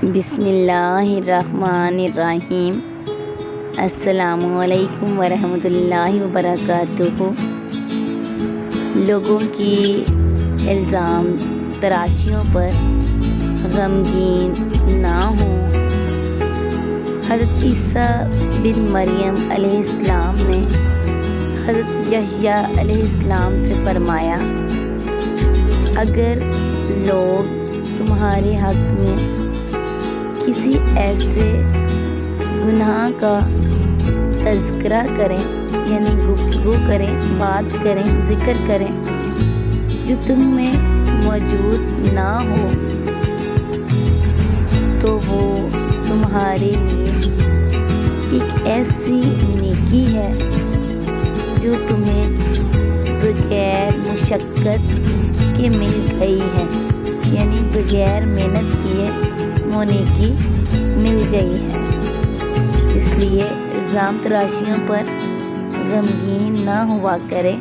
بسم اللہ الرحمن الرحیم۔ السلام علیکم ورحمۃ اللہ وبرکاتہ۔ لوگوں کی الزام تراشیوں پر غمگین نہ ہوں۔ حضرت عیسیٰ بن مریم علیہ السلام نے حضرت یحییٰ علیہ السلام سے فرمایا، اگر لوگ تمہارے حق میں کسی ایسے گناہ کا تذکرہ کریں، یعنی گفتگو کریں، بات کریں، ذکر کریں جو تم میں موجود نہ ہو، تو وہ تمہارے لیے ایک ایسی نیکی ہے جو تمہیں بغیر مشقت کے مل گئی ہے، یعنی بغیر محنت کیے وہ نیکی مل گئی ہے۔ اس لیے الزام تراشیوں پر غمگین نہ ہوا کرے۔